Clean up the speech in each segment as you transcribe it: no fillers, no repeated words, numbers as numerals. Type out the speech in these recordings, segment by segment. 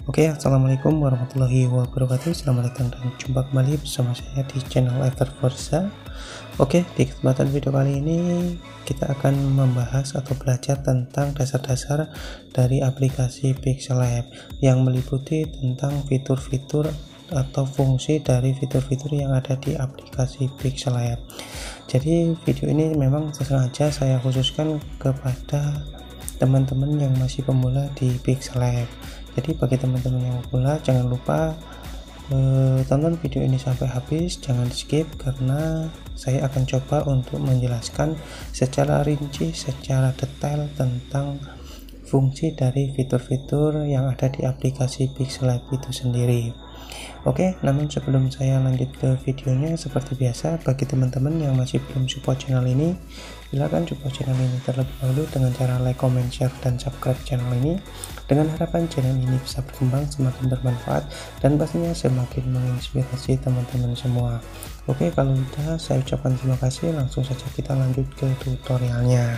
Oke, assalamualaikum warahmatullahi wabarakatuh. Selamat datang dan jumpa kembali bersama saya di channel Everforza. Oke, di kesempatan video kali ini kita akan membahas atau belajar tentang dasar-dasar dari aplikasi Pixel yang meliputi tentang fitur-fitur atau fungsi dari fitur-fitur yang ada di aplikasi Pixel. Jadi video ini memang sengaja saya khususkan kepada teman-teman yang masih pemula di Pixel. Jadi bagi teman-teman yang pemula, jangan lupa tonton video ini sampai habis, jangan skip, karena saya akan coba untuk menjelaskan secara rinci, secara detail tentang fungsi dari fitur-fitur yang ada di aplikasi Pixel itu sendiri. Oke, namun sebelum saya lanjut ke videonya, seperti biasa, bagi teman-teman yang masih belum support channel ini, silahkan support channel ini terlebih dahulu dengan cara like, comment, share, dan subscribe channel ini, dengan harapan channel ini bisa berkembang, semakin bermanfaat, dan pastinya semakin menginspirasi teman-teman semua. Oke, kalau sudah saya ucapkan terima kasih, langsung saja kita lanjut ke tutorialnya.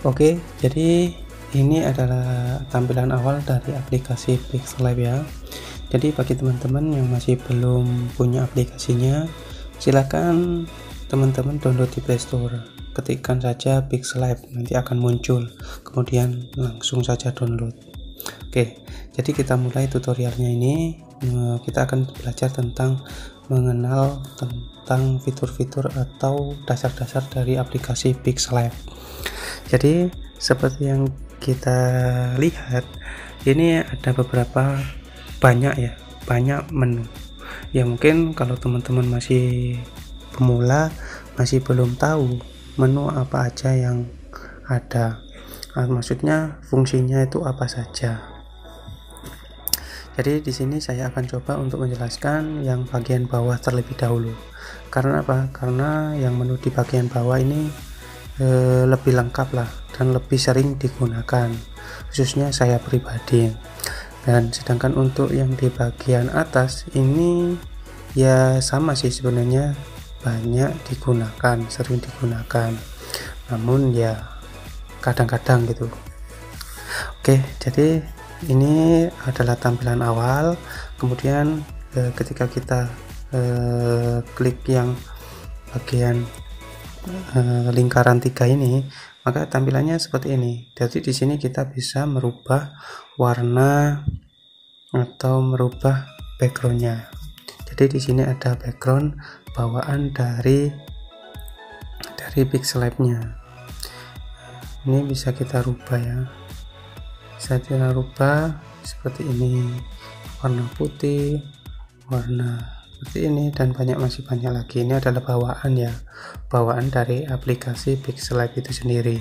Oke, jadi ini adalah tampilan awal dari aplikasi Pixel ya. Jadi bagi teman-teman yang masih belum punya aplikasinya, silakan teman-teman download di Play Store. Ketikkan saja Pixel nanti akan muncul, kemudian langsung saja download. Oke, jadi kita mulai tutorialnya ini. Kita akan belajar tentang mengenal tentang fitur-fitur atau dasar-dasar dari aplikasi Pixel. Jadi seperti yang kita lihat, ini ada beberapa banyak menu ya. Mungkin kalau teman-teman masih pemula, masih belum tahu menu apa aja yang ada, maksudnya fungsinya itu apa saja. Jadi di sini saya akan coba untuk menjelaskan yang bagian bawah terlebih dahulu. Karena apa? Karena yang menu di bagian bawah ini lebih lengkap lah dan lebih sering digunakan, khususnya saya pribadi. Dan sedangkan untuk yang di bagian atas ini ya sama sih sebenarnya, banyak digunakan, sering digunakan, namun ya kadang-kadang gitu. Oke, jadi ini adalah tampilan awal. Kemudian ketika kita klik yang bagian lingkaran 3 ini, maka tampilannya seperti ini. Jadi di sini kita bisa merubah warna atau merubah backgroundnya. Jadi di sini ada background bawaan dari Pixel nya. Ini bisa kita rubah ya. Bisa kita rubah seperti ini, warna putih, warna seperti ini, dan masih banyak lagi. Ini adalah bawaan dari aplikasi Pixel itu sendiri.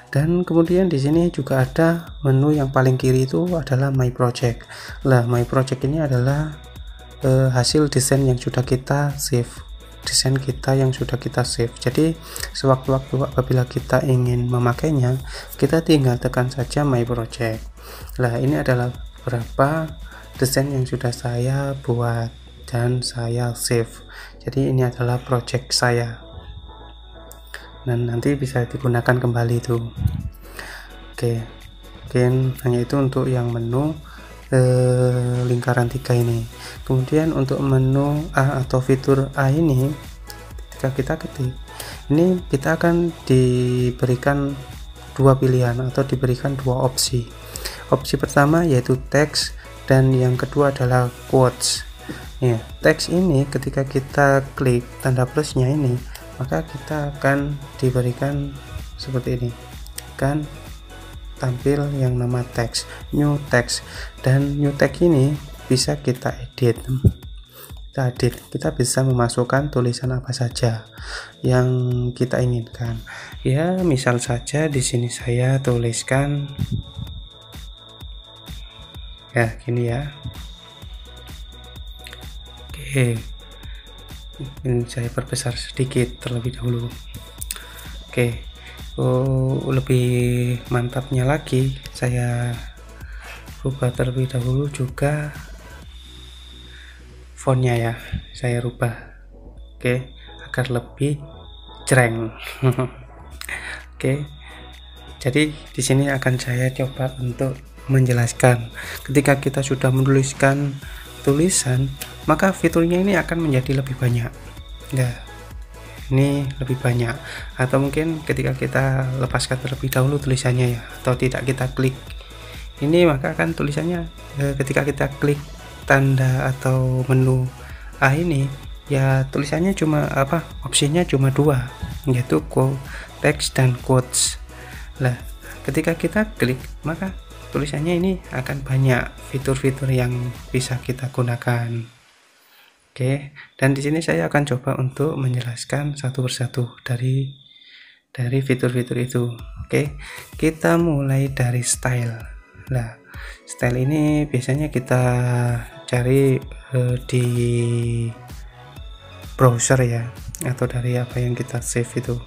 Dan kemudian di sini juga ada menu yang paling kiri, itu adalah My Project. My Project ini adalah hasil desain yang sudah kita save, Jadi sewaktu-waktu apabila kita ingin memakainya, kita tinggal tekan saja My Project. Ini adalah beberapa desain yang sudah saya buat dan saya save. Jadi ini adalah project saya, dan nanti bisa digunakan kembali itu. Oke, mungkin hanya itu untuk yang menu lingkaran 3 ini. Kemudian untuk menu A atau fitur A ini, ketika kita ketik ini, kita akan diberikan dua pilihan atau diberikan dua opsi. Opsi pertama yaitu teks, dan yang kedua adalah quotes. Ya, teks ini ketika kita klik tanda plusnya ini, maka kita akan diberikan seperti ini, kan tampil yang nama teks, new text. Dan new text ini bisa kita edit. Kita bisa memasukkan tulisan apa saja yang kita inginkan. Ya, misal saja di sini saya tuliskan ya gini ya. Oke, ini saya perbesar sedikit terlebih dahulu. Oke, lebih mantapnya lagi, saya rubah terlebih dahulu juga fontnya ya, saya rubah. Oke, agar lebih jreng. Oke, Jadi di sini akan saya coba untuk menjelaskan. Ketika kita sudah menuliskan tulisan, maka fiturnya ini akan menjadi lebih banyak. Nah, ini lebih banyak. Atau mungkin ketika kita lepaskan terlebih dahulu tulisannya ya, atau tidak kita klik ini, maka akan tulisannya ketika kita klik tanda atau menu A ini ya, tulisannya cuma opsinya cuma dua, yaitu text dan quotes. Nah, ketika kita klik maka tulisannya ini akan banyak fitur-fitur yang bisa kita gunakan. Oke, dan di sini saya akan coba untuk menjelaskan satu persatu dari fitur-fitur itu. Oke, kita mulai dari style. Nah, style ini biasanya kita cari di browser ya, atau dari apa yang kita save itu.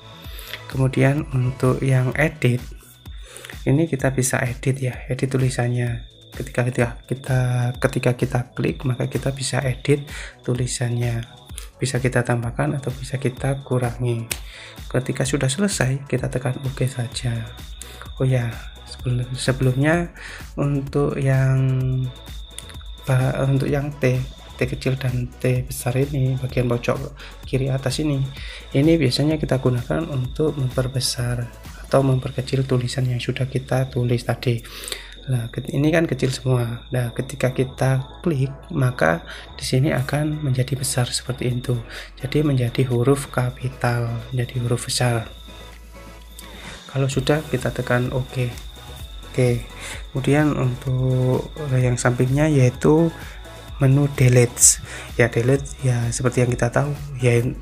Kemudian untuk yang edit ini kita bisa edit ya, edit tulisannya. Ketika kita klik maka kita bisa edit tulisannya, bisa kita tambahkan atau bisa kita kurangi. Ketika sudah selesai kita tekan OK saja. Oh ya, sebelumnya untuk yang T kecil dan T besar ini, bagian pojok kiri atas ini biasanya kita gunakan untuk memperbesar atau memperkecil tulisan yang sudah kita tulis tadi. Nah, ini kan kecil semua. Nah, ketika kita klik maka di sini akan menjadi besar seperti itu. Jadi menjadi huruf kapital, menjadi huruf besar. Kalau sudah kita tekan OK. Oke. Kemudian untuk yang sampingnya yaitu menu delete. Ya, delete ya seperti yang kita tahu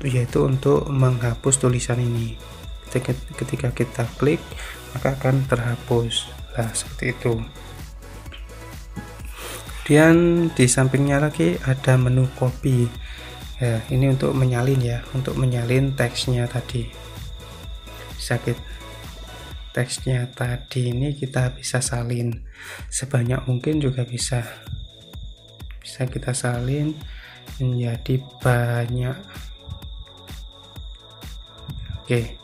yaitu untuk menghapus tulisan ini. Ketika kita klik maka akan terhapus. Nah, seperti itu. Kemudian di sampingnya lagi ada menu copy ya, ini untuk menyalin ya, untuk menyalin teksnya tadi. Teksnya tadi ini kita bisa salin sebanyak mungkin, juga bisa kita salin menjadi banyak. Oke,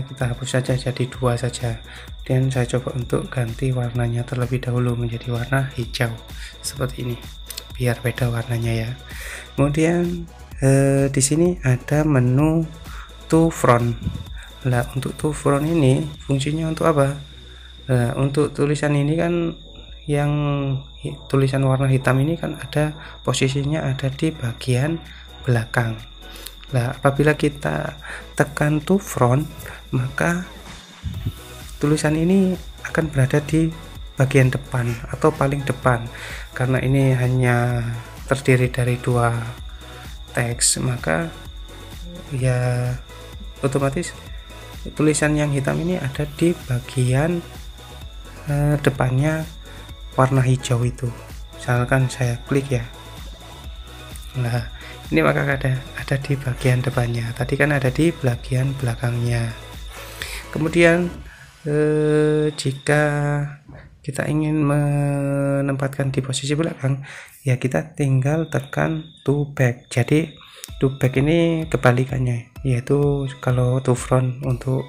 kita hapus saja jadi 2 saja, dan saya coba untuk ganti warnanya terlebih dahulu menjadi warna hijau seperti ini biar beda warnanya ya. Kemudian di sini ada menu to front. Nah, untuk to front ini fungsinya untuk apa? Nah, untuk tulisan ini kan yang tulisan warna hitam ini kan ada posisinya ada di bagian belakang. Nah, apabila kita tekan to front maka tulisan ini akan berada di bagian depan atau paling depan. Karena ini hanya terdiri dari 2 teks, maka ya otomatis tulisan yang hitam ini ada di bagian depannya warna hijau itu. Misalkan saya klik ya, nah ini maka ada di bagian depannya, tadi kan ada di bagian belakangnya. Kemudian jika kita ingin menempatkan di posisi belakang ya, kita tinggal tekan to back. Jadi to back ini kebalikannya, yaitu kalau to front untuk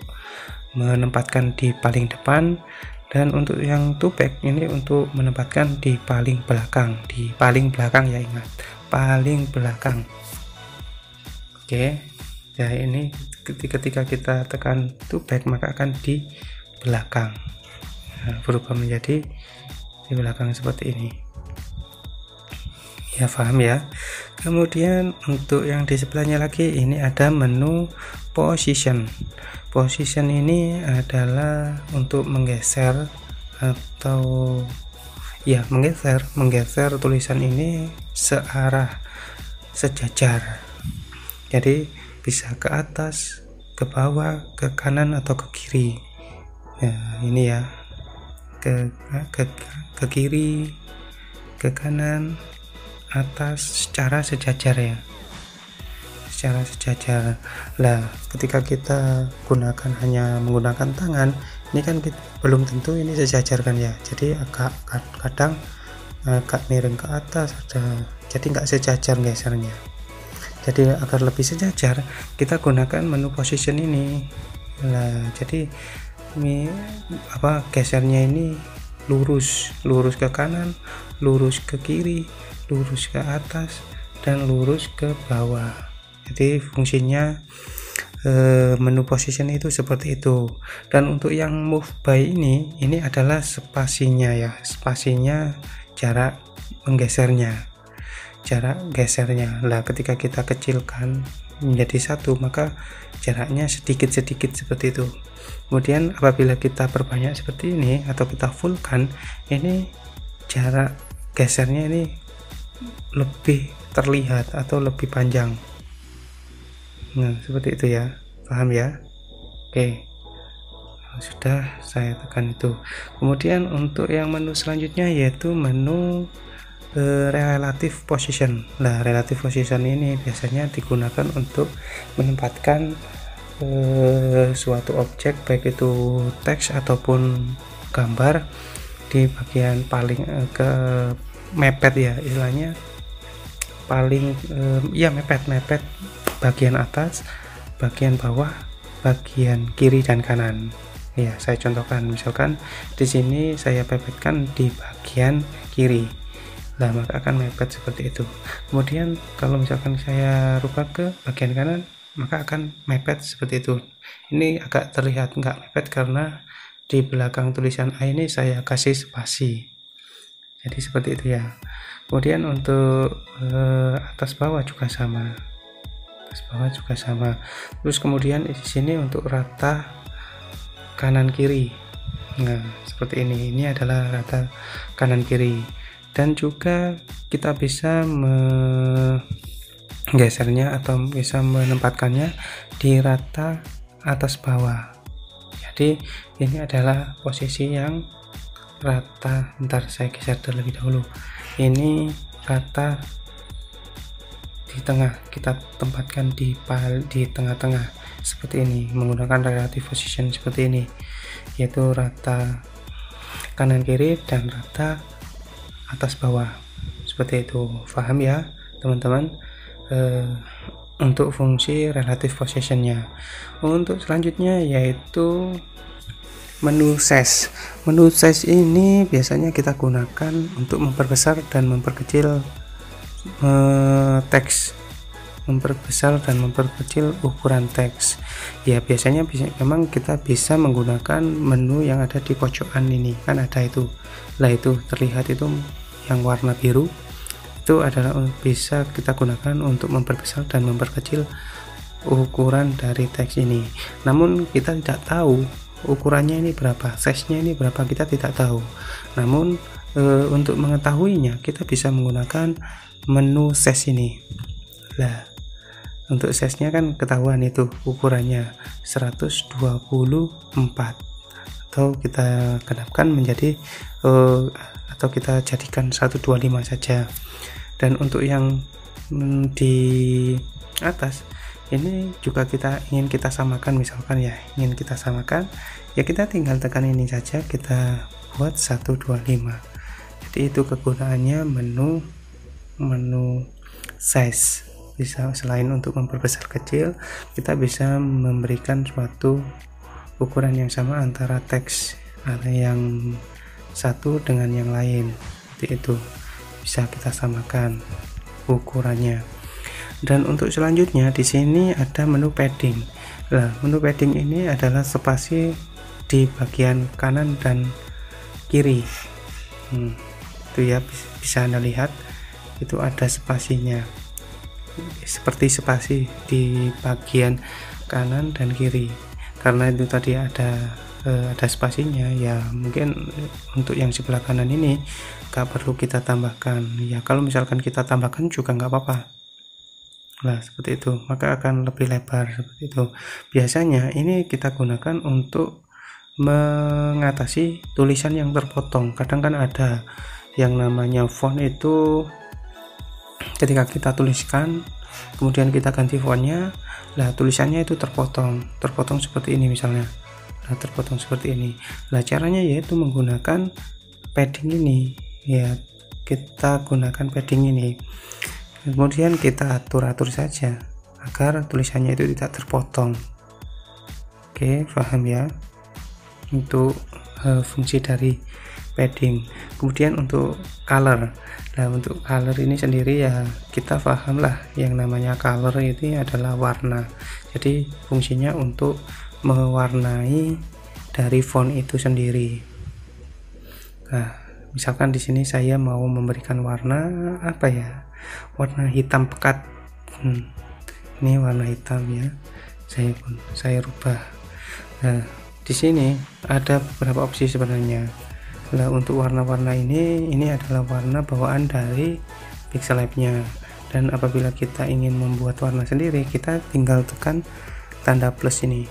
menempatkan di paling depan, dan untuk yang to back ini untuk menempatkan di paling belakang. Di paling belakang ya, ingat, paling belakang. Oke ya, ini ketika kita tekan to back maka akan di belakang. Nah, berubah menjadi di belakang seperti ini ya, paham ya. Kemudian untuk yang di sebelahnya lagi ini ada menu position. Position ini adalah untuk menggeser atau ya menggeser tulisan ini sejajar. Jadi bisa ke atas, ke bawah, ke kanan atau ke kiri. Ya, ini ya, ke kiri, ke kanan, atas, secara sejajar ya, secara sejajar. Lah, ketika kita gunakan hanya menggunakan tangan, ini kan belum tentu ini sejajar kan ya, jadi kadang agak miring ke atas, jadi nggak sejajar gesernya. Jadi agar lebih sejajar kita gunakan menu position ini. Nah, jadi gesernya ini lurus ke kanan, lurus ke kiri, lurus ke atas, dan lurus ke bawah. Jadi fungsinya menu position itu seperti itu. Dan untuk yang move by ini adalah spasinya ya, spasinya jarak menggesernya, jarak gesernya. Lah ketika kita kecilkan menjadi satu, maka jaraknya sedikit-sedikit seperti itu. Kemudian apabila kita perbanyak seperti ini atau kita fullkan, ini jarak gesernya ini lebih terlihat atau lebih panjang. Nah seperti itu ya, paham ya? Oke, sudah saya tekan itu. Kemudian untuk yang menu selanjutnya yaitu menu relative position. Nah relative position ini biasanya digunakan untuk menempatkan suatu objek, baik itu teks ataupun gambar, di bagian paling ke mepet ya, istilahnya paling ya mepet bagian atas, bagian bawah, bagian kiri dan kanan. Ya saya contohkan, misalkan di sini saya pepetkan di bagian kiri, nah maka akan mepet seperti itu. Kemudian kalau misalkan saya rubah ke bagian kanan, maka akan mepet seperti itu. Ini agak terlihat nggak mepet karena di belakang tulisan A ini saya kasih spasi, jadi seperti itu ya. Kemudian untuk atas bawah juga sama, terus kemudian di sini untuk rata kanan kiri, nah seperti ini adalah rata kanan kiri. Dan juga kita bisa menggesernya atau bisa menempatkannya di rata atas bawah. Jadi ini adalah posisi yang rata. Bentar saya geser terlebih dahulu. Ini rata di tengah, kita tempatkan di tengah-tengah seperti ini menggunakan relative position seperti ini, yaitu rata kanan kiri dan rata atas bawah seperti itu. Paham ya teman-teman untuk fungsi relative positionnya. Untuk selanjutnya yaitu menu size. Menu size ini biasanya kita gunakan untuk memperbesar dan memperkecil teks, memperbesar dan memperkecil ukuran teks ya. Biasanya memang kita bisa menggunakan menu yang ada di pojokan ini, kan ada itu. Lah itu terlihat itu yang warna biru, itu adalah bisa kita gunakan untuk memperbesar dan memperkecil ukuran dari teks ini. Namun kita tidak tahu ukurannya ini berapa, size-nya ini berapa, kita tidak tahu. Namun untuk mengetahuinya kita bisa menggunakan menu size ini. Lah untuk size-nya kan ketahuan itu ukurannya 124, atau kita genapkan menjadi atau kita jadikan 125 saja. Dan untuk yang di atas ini juga ingin kita samakan, misalkan ya ingin kita samakan, ya kita tinggal tekan ini saja, kita buat 125. Jadi itu kegunaannya menu size. Bisa selain untuk memperbesar kecil, kita bisa memberikan suatu ukuran yang sama antara teks yang satu dengan yang lain. Seperti itu bisa kita samakan ukurannya. Dan untuk selanjutnya di sini ada menu padding. Nah menu padding ini adalah spasi di bagian kanan dan kiri. Itu ya, bisa Anda lihat itu ada spasinya, seperti spasi di bagian kanan dan kiri. Karena itu tadi ada spasinya ya, mungkin untuk yang sebelah kanan ini gak perlu kita tambahkan ya. Kalau misalkan kita tambahkan juga nggak apa-apa. Nah seperti itu, maka akan lebih lebar seperti itu. Biasanya ini kita gunakan untuk mengatasi tulisan yang terpotong. Kadang kan ada yang namanya font itu, ketika kita tuliskan kemudian kita ganti fontnya, lah tulisannya itu terpotong seperti ini misalnya. Nah terpotong seperti ini. Nah caranya yaitu menggunakan padding ini ya, kita gunakan padding ini, kemudian kita atur saja agar tulisannya itu tidak terpotong. Oke, paham ya? untuk fungsi dari padding. Kemudian untuk color, nah untuk color ini sendiri ya kita paham lah, yang namanya color itu adalah warna. Jadi fungsinya untuk mewarnai dari font itu sendiri. Nah, misalkan di sini saya mau memberikan warna apa ya, warna hitam pekat. Ini warna hitam ya, saya rubah. Nah, di sini ada beberapa opsi sebenarnya. Nah, untuk warna-warna ini adalah warna bawaan dari Pixellab-nya, dan apabila kita ingin membuat warna sendiri, kita tinggal tekan tanda plus ini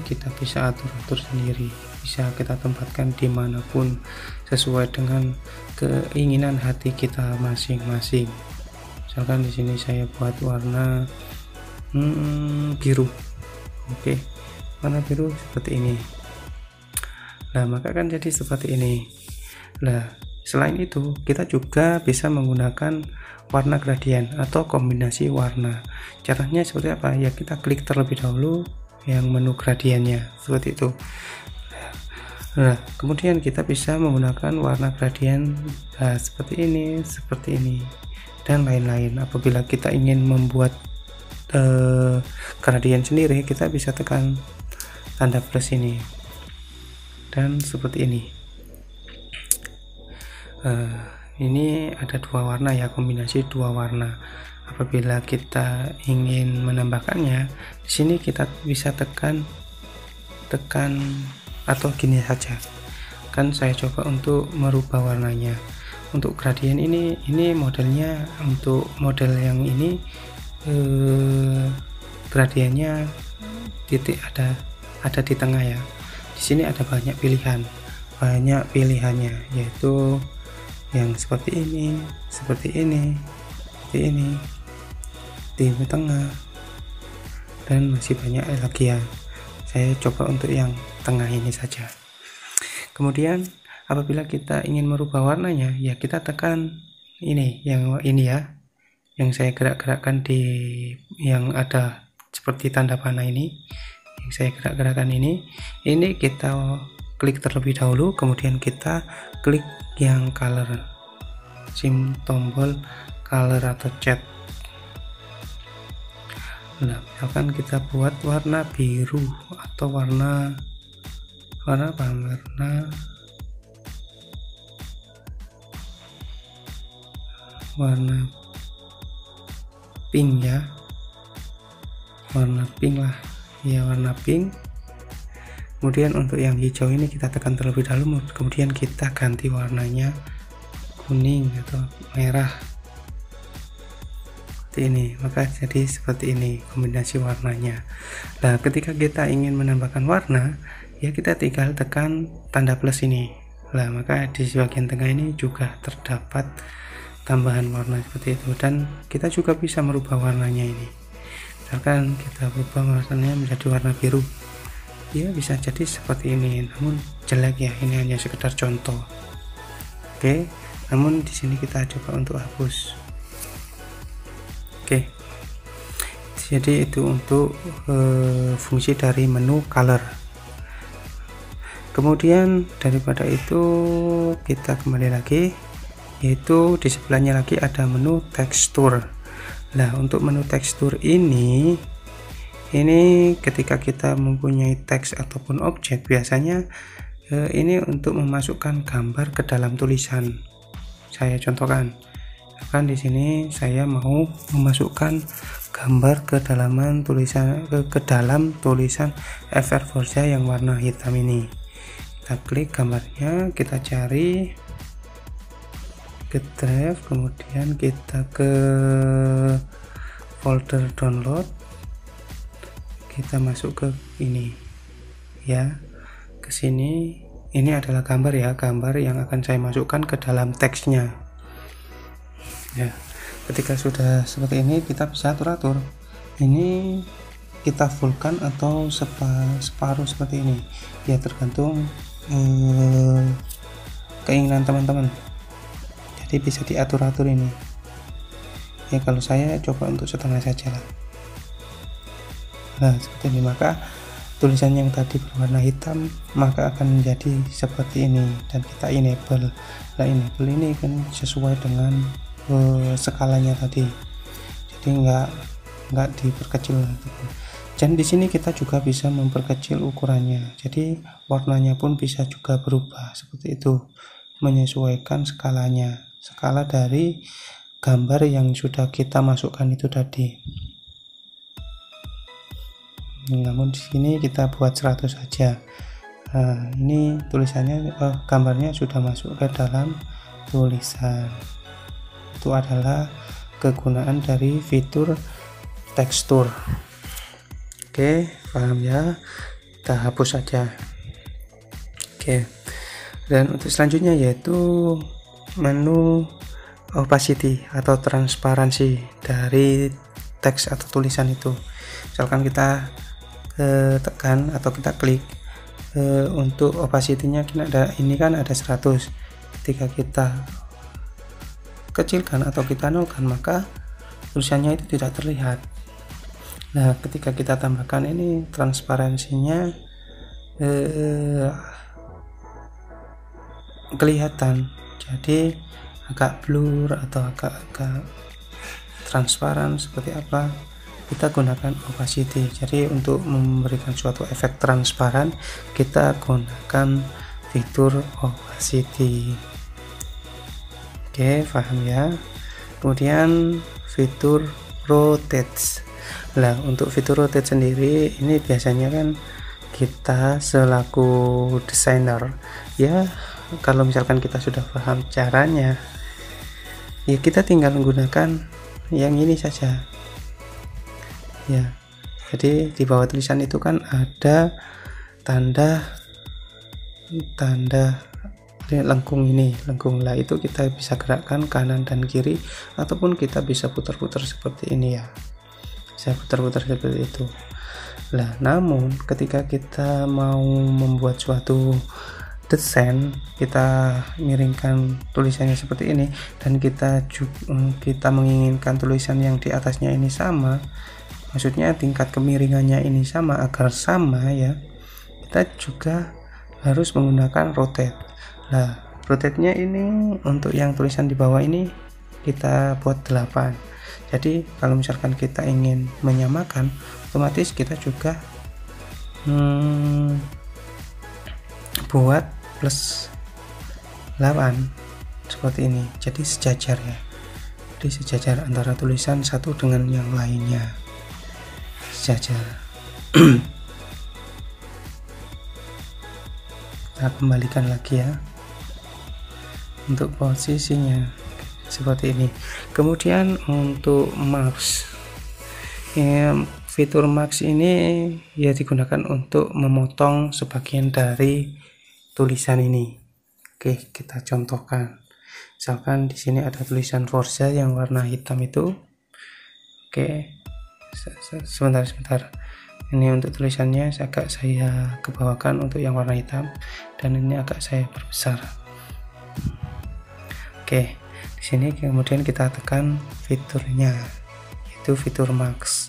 kita bisa atur-atur sendiri, bisa kita tempatkan dimanapun sesuai dengan keinginan hati kita masing-masing. Misalkan di sini saya buat warna biru. Oke, warna biru seperti ini. Nah, maka kan jadi seperti ini. Nah, selain itu kita juga bisa menggunakan warna gradien atau kombinasi warna. Caranya seperti apa ya, kita klik terlebih dahulu yang menu gradiennya seperti itu. Nah, kemudian kita bisa menggunakan warna gradien seperti ini dan lain-lain. Apabila kita ingin membuat gradien sendiri, kita bisa tekan tanda plus ini dan seperti ini. Ini ada dua warna ya, kombinasi dua warna. Apabila kita ingin menambahkannya, di sini kita bisa tekan atau gini saja. Kan saya coba untuk merubah warnanya. Untuk gradien ini modelnya, untuk model yang ini gradiennya titik ada di tengah ya. Di sini ada banyak pilihannya, yaitu yang seperti ini, di tengah, dan masih banyak lagi ya. Saya coba untuk yang tengah ini saja. Kemudian apabila kita ingin merubah warnanya, ya kita tekan yang ini ya, yang saya gerak-gerakkan di yang ada seperti tanda panah ini, yang saya gerak-gerakkan ini kita klik terlebih dahulu, kemudian kita klik yang color, tombol color atau cat. Nah, misalkan kita buat warna biru atau warna pink ya, warna pink lah ya, warna pink. Kemudian untuk yang hijau ini kita tekan terlebih dahulu, kemudian kita ganti warnanya kuning atau merah seperti ini. Maka jadi seperti ini kombinasi warnanya. Nah, ketika kita ingin menambahkan warna, ya kita tinggal tekan tanda plus ini. Nah, maka di bagian tengah ini juga terdapat tambahan warna seperti itu, dan kita juga bisa merubah warnanya ini. Misalkan kita berubah warnanya menjadi warna biru, ya bisa jadi seperti ini, namun jelek ya, ini hanya sekedar contoh. Oke, namun di sini kita coba untuk hapus. Oke, jadi itu untuk fungsi dari menu color. Kemudian daripada itu kita kembali lagi, yaitu di sebelahnya lagi ada menu tekstur. Nah, untuk menu tekstur ini ketika kita mempunyai teks ataupun objek, biasanya ini untuk memasukkan gambar ke dalam tulisan. Saya contohkan, kan di sini saya mau memasukkan gambar ke dalam tulisan FR Forza yang warna hitam ini. Kita klik gambarnya, kita cari ke drive, kemudian kita ke folder download, kita masuk ke ini ya, ke sini. Ini adalah gambar ya, gambar yang akan saya masukkan ke dalam teksnya ya. Ketika sudah seperti ini, kita bisa atur-atur ini, kita fullkan atau separuh seperti ini ya, tergantung keinginan teman-teman. Jadi bisa diatur-atur ini ya. Kalau saya coba untuk setengah saja lah. Nah, seperti ini. Maka tulisan yang tadi berwarna hitam maka akan menjadi seperti ini, dan kita enable. Nah, enable ini kan sesuai dengan skalanya tadi, jadi nggak diperkecil. Dan di sini kita juga bisa memperkecil ukurannya, jadi warnanya pun bisa juga berubah seperti itu, menyesuaikan skalanya, skala dari gambar yang sudah kita masukkan itu tadi. Namun di sini kita buat 100 saja. Nah, ini tulisannya, gambarnya sudah masuk ke dalam tulisan. Itu adalah kegunaan dari fitur tekstur. Oke, paham ya? Kita hapus saja. Oke. Dan untuk selanjutnya yaitu menu opacity atau transparansi dari teks atau tulisan itu. Misalkan kita tekan atau kita klik untuk opacity-nya ini kan ada 100. Ketika kita kecilkan atau kita nolkan maka tulisannya itu tidak terlihat. Nah, ketika kita tambahkan ini transparansinya kelihatan, jadi agak blur atau agak transparan seperti apa, kita gunakan opacity. Jadi untuk memberikan suatu efek transparan kita gunakan fitur opacity. Oke, paham ya? Kemudian fitur rotate. Nah, untuk fitur rotate sendiri ini biasanya kan kita selaku desainer ya, kalau misalkan kita sudah paham caranya ya kita tinggal menggunakan yang ini saja ya. Jadi di bawah tulisan itu kan ada tanda lengkung ini, lengkung. Lah itu kita bisa gerakkan kanan dan kiri ataupun kita bisa putar-putar seperti ini ya, bisa putar-putar seperti itu. Lah, namun ketika kita mau membuat suatu desain, kita miringkan tulisannya seperti ini dan kita menginginkan tulisan yang di atasnya ini sama, maksudnya tingkat kemiringannya ini sama, agar sama ya, kita juga harus menggunakan rotate. Nah, rotate-nya ini untuk yang tulisan di bawah ini kita buat 8. Jadi kalau misalkan kita ingin menyamakan, otomatis kita juga buat plus 8 seperti ini. Jadi sejajar ya. Jadi sejajar antara tulisan satu dengan yang lainnya. Sejajar. Kita kembalikan lagi ya untuk posisinya seperti ini. Kemudian untuk marks, fitur marks ini ya digunakan untuk memotong sebagian dari tulisan ini. Oke, kita contohkan. Misalkan di sini ada tulisan Forza yang warna hitam itu. Oke, sebentar. Ini untuk tulisannya agak saya kebawakan untuk yang warna hitam, dan ini agak saya perbesar. Oke, di sini kemudian kita tekan fiturnya, itu fitur marks.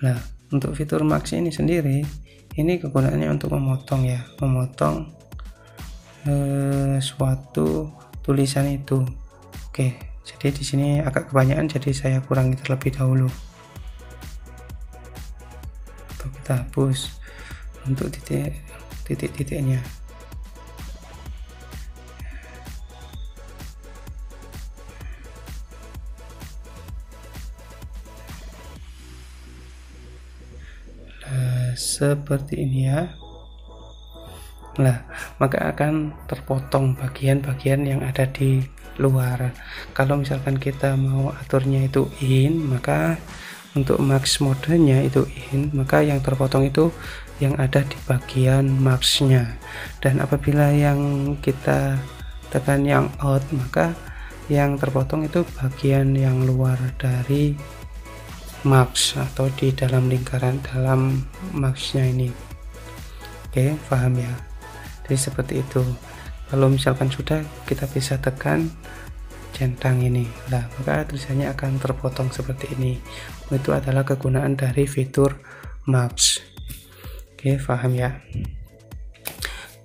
Nah, untuk fitur marks ini sendiri, ini kegunaannya untuk memotong ya, memotong suatu tulisan itu. Oke, jadi di sini agak kebanyakan, jadi saya kurangi terlebih dahulu. Atau kita hapus untuk titik-titiknya. Seperti ini ya. Nah, maka akan terpotong bagian-bagian yang ada di luar. Kalau misalkan kita mau aturnya itu in, maka untuk max modenya itu in, maka yang terpotong itu yang ada di bagian maxnya. Dan apabila yang kita tekan yang out, maka yang terpotong itu bagian yang luar dari max atau di dalam lingkaran dalam maxnya ini. Oke, paham ya? Jadi seperti itu. Kalau misalkan sudah, kita bisa tekan centang ini. Nah, maka tulisannya akan terpotong seperti ini. Itu adalah kegunaan dari fitur max. Oke, paham ya.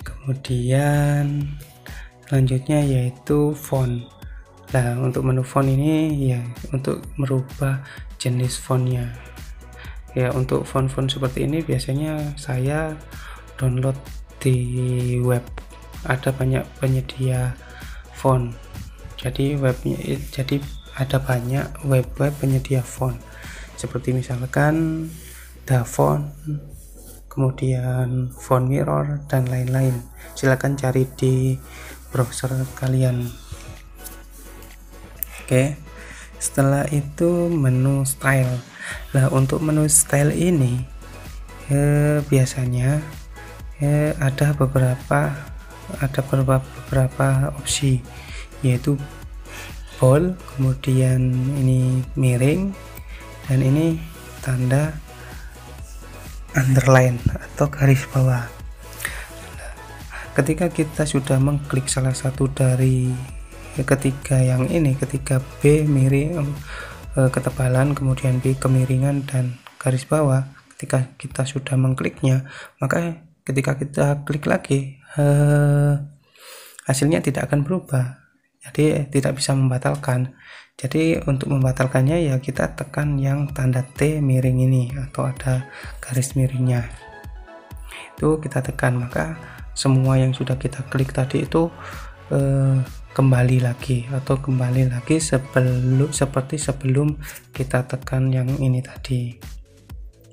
Kemudian selanjutnya yaitu font. Nah, untuk menu font ini ya untuk merubah jenis fontnya. Ya, untuk font-font seperti ini biasanya saya download di web. Ada banyak penyedia font. Jadi ada banyak web-web penyedia font. Seperti misalkan DaFont, kemudian Font Mirror dan lain-lain. Silakan cari di browser kalian. Oke, setelah itu menu style. Nah, untuk menu style ini biasanya ada beberapa opsi, yaitu bold, kemudian ini miring, dan ini tanda underline atau garis bawah. Ketika kita sudah mengklik salah satu dari ketiga yang ini, ketika B miring ketebalan, kemudian B kemiringan dan garis bawah, ketika kita sudah mengkliknya, maka ketika kita klik lagi hasilnya tidak akan berubah, jadi tidak bisa membatalkan. Jadi untuk membatalkannya ya kita tekan yang tanda T miring ini atau ada garis miringnya, itu kita tekan, maka semua yang sudah kita klik tadi itu kembali lagi seperti sebelum kita tekan yang ini tadi.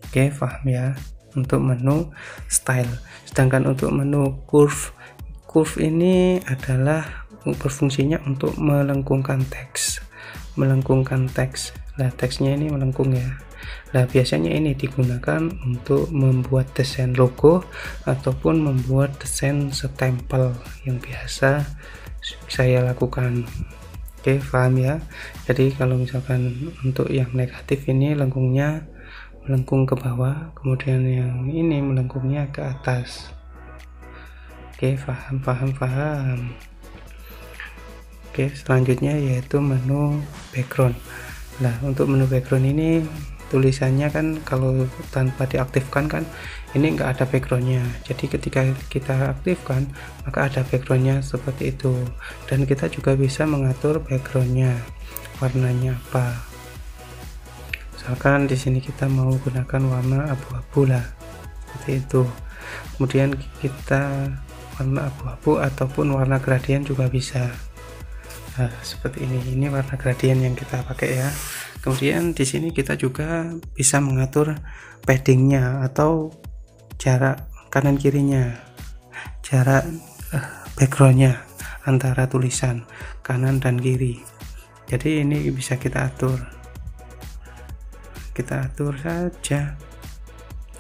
Oke, paham ya untuk menu style. Sedangkan untuk menu curve ini adalah berfungsinya untuk melengkungkan teks. Nah, teksnya ini melengkung ya. Nah, biasanya ini digunakan untuk membuat desain logo ataupun membuat desain stempel yang biasa saya lakukan. Oke, paham ya. Jadi kalau misalkan untuk yang negatif ini lengkungnya melengkung ke bawah, kemudian yang ini melengkungnya ke atas. Oke, paham. Oke, selanjutnya yaitu menu background. Nah, untuk menu background ini tulisannya kan kalau tanpa diaktifkan kan ini enggak ada backgroundnya. Jadi ketika kita aktifkan maka ada backgroundnya seperti itu, dan kita juga bisa mengatur backgroundnya warnanya apa. Misalkan di sini kita mau gunakan warna abu-abu lah, seperti itu. Kemudian kita warna abu-abu ataupun warna gradien juga bisa. Nah, seperti ini warna gradien yang kita pakai ya. Kemudian di sini kita juga bisa mengatur paddingnya atau jarak kanan kirinya, jarak backgroundnya antara tulisan kanan dan kiri. Jadi ini bisa kita atur saja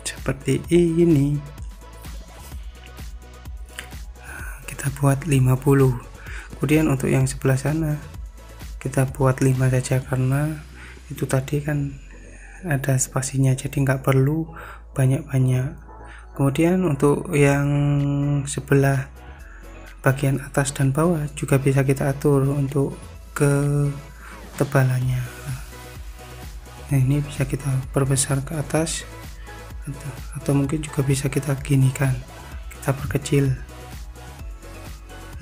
seperti ini. Kita buat 50. Kemudian untuk yang sebelah sana kita buat 5 saja, karena itu tadi kan ada spasinya, jadi nggak perlu banyak-banyak. Kemudian untuk yang sebelah bagian atas dan bawah juga bisa kita atur untuk ketebalannya. Nah, ini bisa kita perbesar ke atas atau mungkin juga bisa kita ginikan, kita perkecil.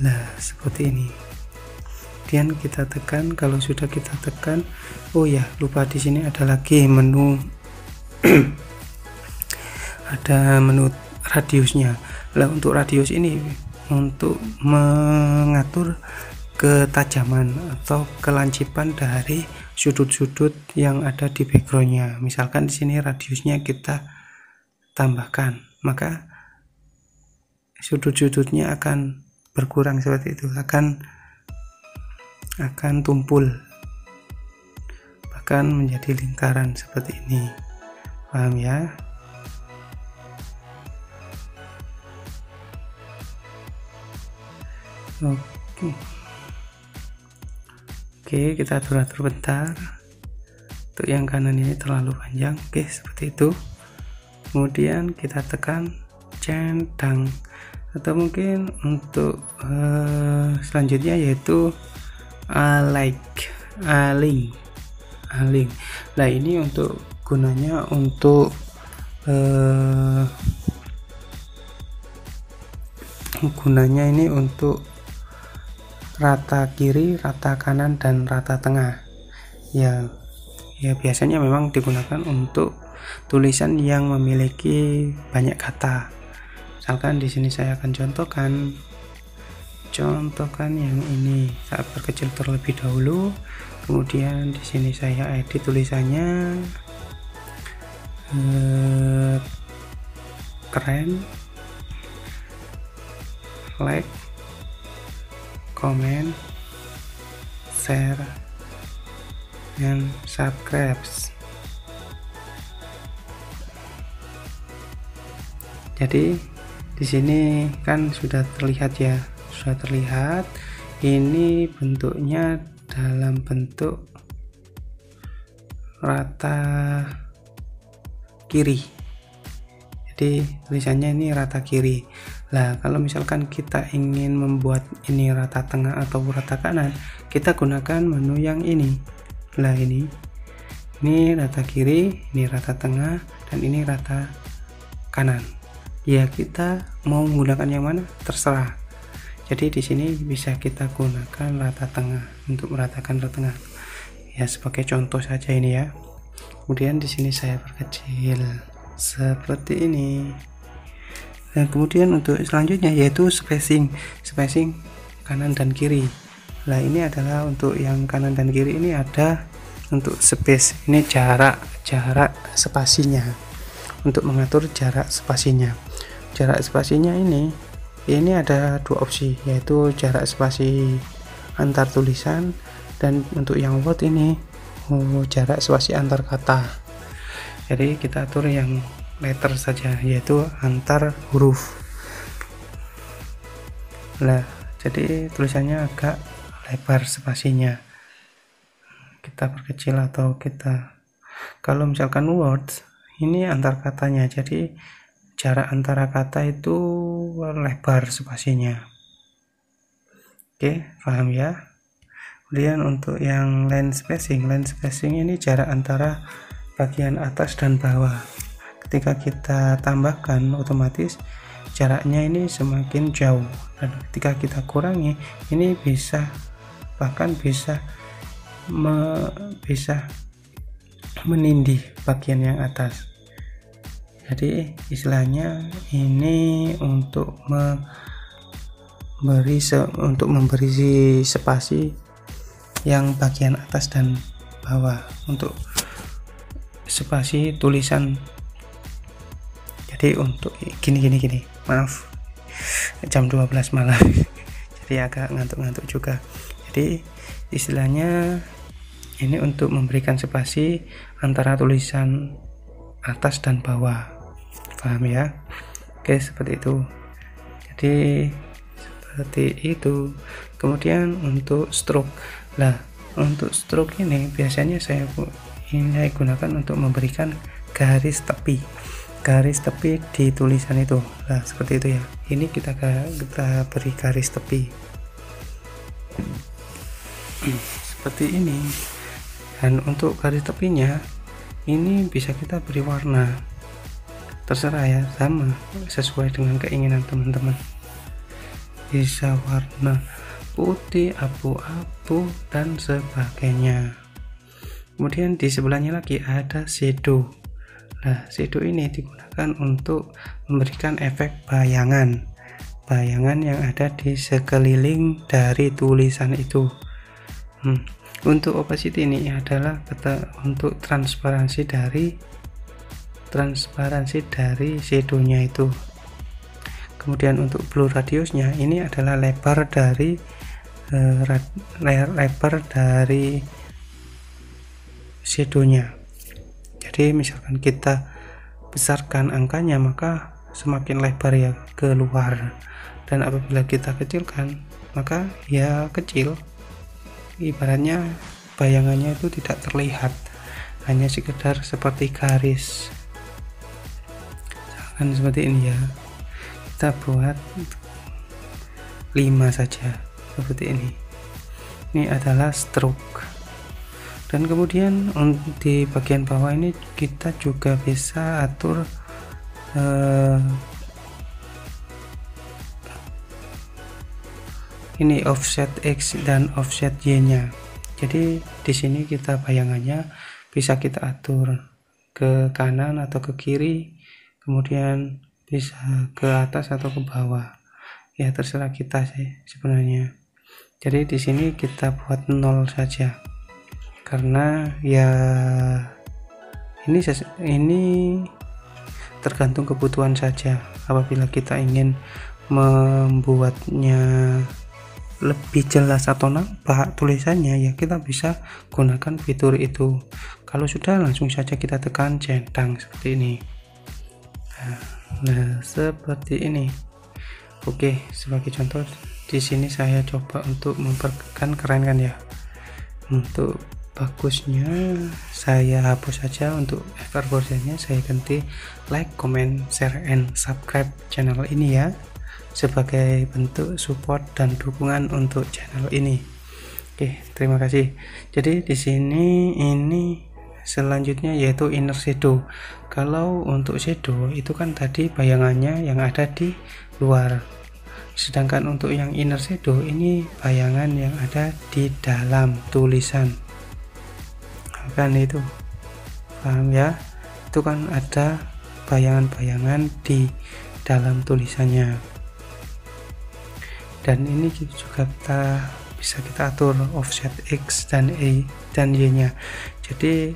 Nah, seperti ini. Kemudian kita tekan. Kalau sudah kita tekan, oh ya, lupa, di sini ada lagi menu ada menu radiusnya. Nah, untuk radius ini untuk mengatur ketajaman atau kelancipan dari sudut-sudut yang ada di backgroundnya. Misalkan di sini radiusnya kita tambahkan, maka sudut-sudutnya akan berkurang seperti itu, akan tumpul, bahkan menjadi lingkaran seperti ini. Paham ya? Oke, kita atur bentar. Untuk yang kanan ini terlalu panjang. Oke, seperti itu. Kemudian kita tekan centang, atau mungkin untuk selanjutnya yaitu align. Nah, ini untuk gunanya untuk gunanya ini untuk rata kiri, rata kanan, dan rata tengah. Ya biasanya memang digunakan untuk tulisan yang memiliki banyak kata. Misalkan di sini saya akan contohkan yang ini. Saya perkecil terlebih dahulu, kemudian di sini saya edit tulisannya keren, like, comment, share, dan subscribe. Jadi di sini kan sudah terlihat ya, ini bentuknya dalam bentuk rata kiri. Jadi tulisannya ini rata kiri. Nah, kalau misalkan kita ingin membuat ini rata tengah atau rata kanan, kita gunakan menu yang ini. Nah, ini rata kiri, ini rata tengah, dan ini rata kanan. Ya, kita mau menggunakan yang mana terserah. Jadi di sini bisa kita gunakan rata tengah untuk meratakan rata tengah. Ya, sebagai contoh saja ini ya. Kemudian di sini saya perkecil seperti ini. Dan kemudian untuk selanjutnya yaitu spacing kanan dan kiri. Nah, ini adalah untuk yang kanan dan kiri ini ada untuk space. Ini jarak spasinya. Untuk mengatur jarak spasinya. Jarak spasinya ini ada dua opsi, yaitu jarak spasi antar tulisan, dan untuk yang word ini jarak spasi antar kata. Jadi kita atur yang letter saja, yaitu antar huruf. Nah, jadi tulisannya agak lebar spasinya, kita perkecil atau kalau misalkan words ini antar katanya, jadi jarak antara kata itu lebar spasinya. Oke, paham ya? Kemudian untuk yang line spacing ini jarak antara bagian atas dan bawah. Ketika kita tambahkan, otomatis jaraknya ini semakin jauh, dan ketika kita kurangi, ini bahkan bisa menindih bagian yang atas. Jadi istilahnya ini untuk memberi spasi yang bagian atas dan bawah, untuk spasi tulisan. Jadi untuk gini, maaf, jam 12 malam jadi agak ngantuk-ngantuk juga. Jadi istilahnya ini untuk memberikan spasi antara tulisan atas dan bawah, paham ya? Oke, seperti itu. Jadi seperti itu. Kemudian untuk stroke. Nah, untuk stroke ini biasanya saya gunakan untuk memberikan garis tepi di tulisan itu. Nah, seperti itu ya. Ini kita beri garis tepi seperti ini. Dan untuk garis tepinya ini bisa kita beri warna, terserah ya, sama sesuai dengan keinginan teman-teman. Bisa warna putih, abu-abu, dan sebagainya. Kemudian di sebelahnya lagi ada shadow. Nah, shadow ini digunakan untuk memberikan efek bayangan yang ada di sekeliling dari tulisan itu. Untuk opacity ini adalah untuk transparansi dari shadownya itu. Kemudian untuk blur radiusnya ini adalah lebar dari shadownya. Jadi misalkan kita besarkan angkanya, maka semakin lebar ya keluar, dan apabila kita kecilkan maka ya kecil, ibaratnya bayangannya itu tidak terlihat, hanya sekedar seperti garis. Misalkan seperti ini ya, kita buat 5 saja seperti ini. Ini adalah stroke. Dan kemudian di bagian bawah ini kita juga bisa atur ini offset X dan offset Y nya. Jadi di sini kita bayangannya bisa kita atur ke kanan atau ke kiri, kemudian bisa ke atas atau ke bawah, ya terserah kita sih sebenarnya. Jadi di sini kita buat 0 saja, karena ya ini tergantung kebutuhan saja. Apabila kita ingin membuatnya lebih jelas atau nampak tulisannya, ya kita bisa gunakan fitur itu. Kalau sudah, langsung saja kita tekan centang seperti ini. Nah seperti ini. Oke, sebagai contoh di sini saya coba untuk memperkan, keren kan ya. Untuk bagusnya saya hapus saja, untuk Ever Forza-nya saya ganti like, comment, share, and subscribe channel ini ya, sebagai bentuk support dan dukungan untuk channel ini. Oke, terima kasih. Jadi di sini ini selanjutnya yaitu inner shadow. Kalau untuk shadow itu kan tadi bayangannya yang ada di luar, sedangkan untuk yang inner shadow ini bayangan yang ada di dalam tulisan. Kan itu paham ya, itu kan ada bayangan-bayangan di dalam tulisannya. Dan ini juga bisa kita atur offset X dan Y nya. Jadi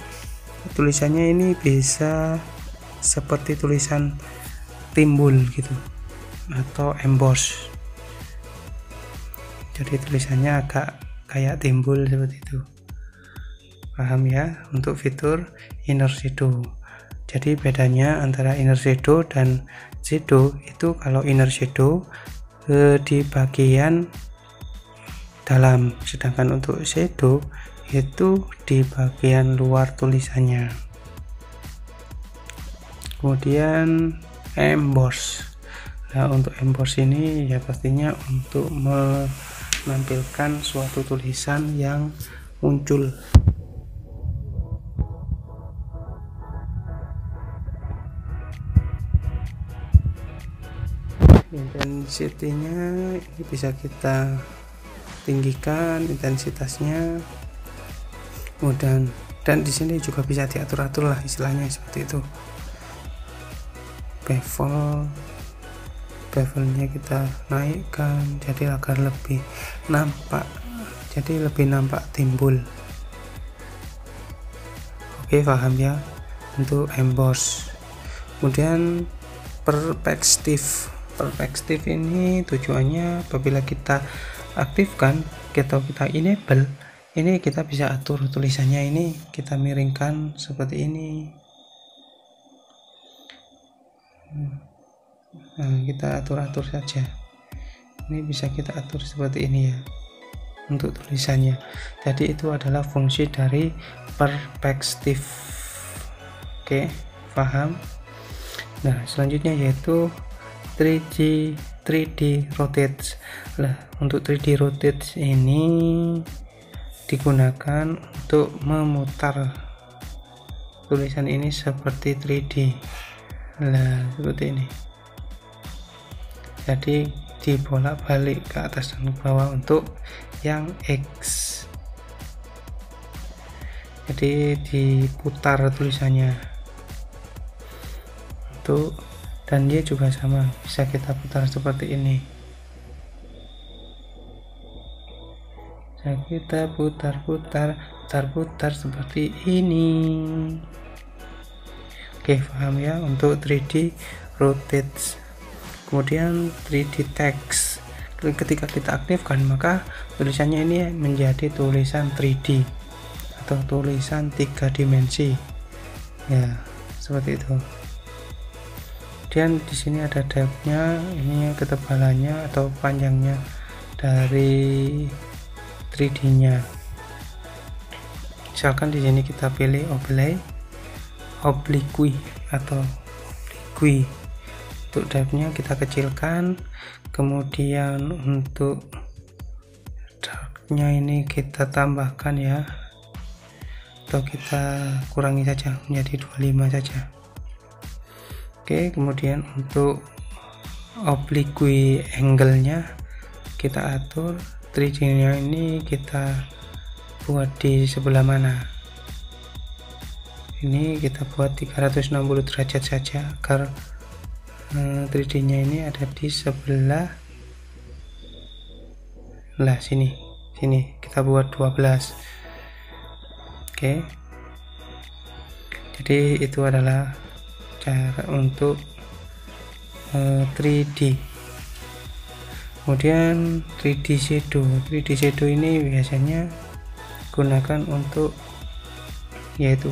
tulisannya ini bisa seperti tulisan timbul gitu atau emboss. Jadi tulisannya agak kayak timbul seperti itu. Paham ya, untuk fitur inner shadow. Jadi bedanya antara inner shadow dan shadow itu, kalau inner shadow di bagian dalam, sedangkan untuk shadow itu di bagian luar tulisannya. Kemudian emboss. Nah untuk emboss ini ya pastinya untuk menampilkan suatu tulisan yang muncul. Intensity-nya ini bisa kita tinggikan intensitasnya, kemudian dan di sini juga bisa diatur-atur lah istilahnya seperti itu. Bevelnya kita naikkan jadi agar lebih nampak, jadi lebih nampak timbul. Oke, paham ya untuk emboss. Kemudian perspektif ini tujuannya apabila kita aktifkan atau kita enable, ini kita bisa atur tulisannya, ini kita miringkan seperti ini. Nah, kita atur-atur saja. Ini bisa kita atur seperti ini ya untuk tulisannya. Jadi itu adalah fungsi dari perspektif. Oke, paham? Nah, selanjutnya yaitu 3D rotate. Nah, untuk 3D rotate ini digunakan untuk memutar tulisan ini seperti 3D. Nah, seperti ini. Jadi dibolak-balik ke atas dan ke bawah untuk yang X. Jadi diputar tulisannya. Untuk dan dia juga sama, bisa kita putar seperti ini. Bisa kita putar seperti ini. Oke, paham ya untuk 3D rotate. Kemudian 3D text, ketika kita aktifkan maka tulisannya ini menjadi tulisan 3D atau tulisan 3 dimensi ya, seperti itu. Kemudian di sini ada depth-nya, ini ketebalannya atau panjangnya dari 3D-nya. Misalkan di sini kita pilih oblique atau oblique. Untuk depth-nya kita kecilkan, kemudian untuk dark-nya ini kita tambahkan ya, atau kita kurangi saja menjadi 25 saja. Oke, kemudian untuk oblique angle-nya kita atur 3D nya ini kita buat di sebelah mana. Ini kita buat 360 derajat saja agar 3D nya ini ada di sebelah sini kita buat 12. Oke, jadi itu adalah cara untuk 3D. Kemudian 3D shadow ini biasanya gunakan untuk yaitu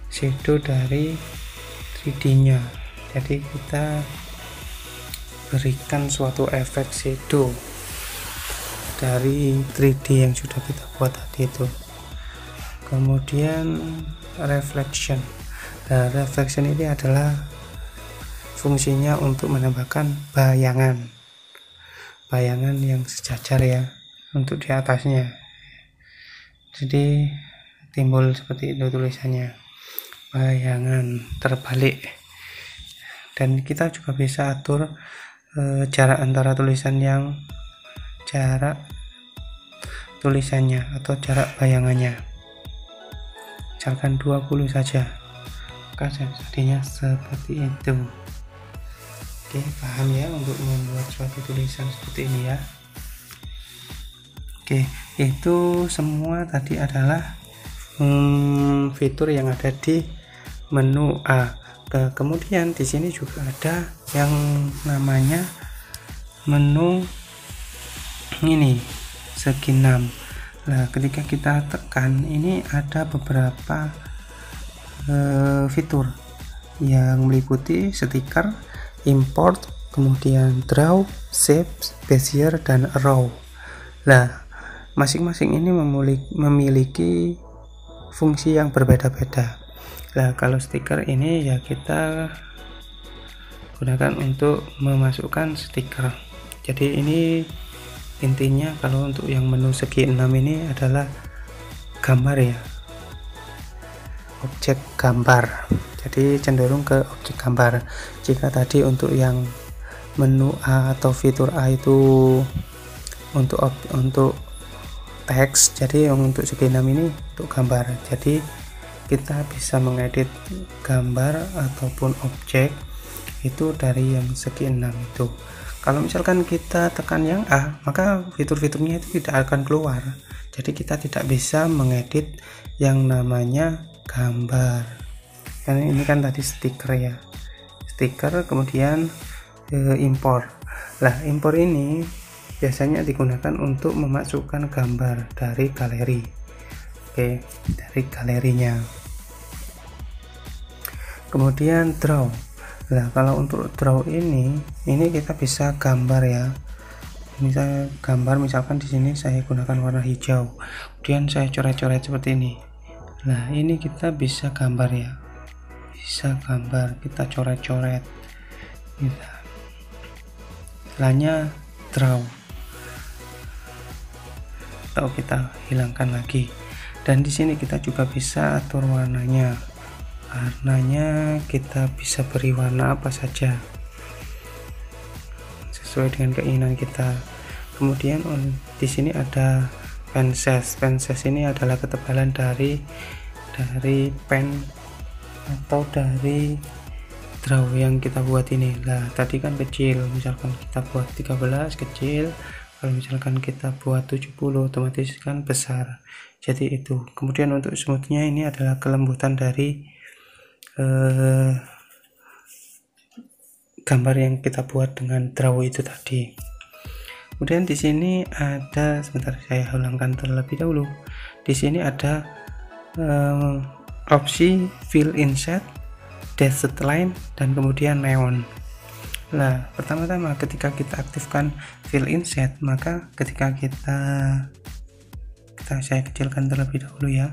shadow dari 3D nya. Jadi kita berikan suatu efek shadow dari 3D yang sudah kita buat tadi itu. Kemudian reflection. Nah, reflection ini adalah fungsinya untuk menambahkan bayangan yang sejajar ya untuk di atasnya. Jadi timbul seperti itu tulisannya, bayangan terbalik. Dan kita juga bisa atur jarak antara jarak tulisannya atau jarak bayangannya, misalkan 20 saja, maka jadinya seperti itu. Oke, paham ya untuk membuat suatu tulisan seperti ini ya. Oke, itu semua tadi adalah fitur yang ada di menu A. Kemudian di sini juga ada yang namanya menu ini segi 6. Nah, ketika kita tekan ini ada beberapa fitur yang meliputi stiker, import, kemudian draw, shape, bezier, dan raw. Nah, masing-masing ini memiliki fungsi yang berbeda-beda. Nah, kalau stiker ini ya kita gunakan untuk memasukkan stiker. Jadi ini intinya kalau untuk yang menu segi 6 ini adalah gambar ya, objek gambar. Jadi cenderung ke objek gambar. Jika tadi untuk yang menu A atau fitur A itu untuk teks, jadi yang untuk segi 6 ini untuk gambar. Jadi kita bisa mengedit gambar ataupun objek itu dari yang segi 6 itu. Kalau misalkan kita tekan yang A, maka fitur-fiturnya itu tidak akan keluar. Jadi kita tidak bisa mengedit yang namanya gambar. Karena ini kan tadi stiker ya. Stiker, kemudian import. Lah, import ini biasanya digunakan untuk memasukkan gambar dari galeri. Oke, dari galerinya. Kemudian draw. Nah, kalau untuk draw ini kita bisa gambar ya. Misalnya gambar, misalkan di sini saya gunakan warna hijau. Kemudian saya coret-coret seperti ini. Nah, ini kita bisa gambar ya. Bisa gambar, kita coret-coret. Setelahnya draw. Atau kita hilangkan lagi. Dan di sini kita juga bisa atur warnanya. Warnanya kita bisa beri warna apa saja sesuai dengan keinginan kita. Kemudian di sini ada pen size. Pen size ini adalah ketebalan dari pen atau dari draw yang kita buat ini. Nah, tadi kan kecil, misalkan kita buat 13 kecil, kalau misalkan kita buat 70 otomatis kan besar. Jadi itu. Kemudian untuk smoothnya ini adalah kelembutan dari gambar yang kita buat dengan draw itu tadi. Kemudian di sini ada, sebentar saya ulangkan terlebih dahulu. Di sini ada opsi fill inset, dashed line, dan kemudian neon. Nah, pertama-tama ketika kita aktifkan fill inset, maka ketika saya kecilkan terlebih dahulu ya.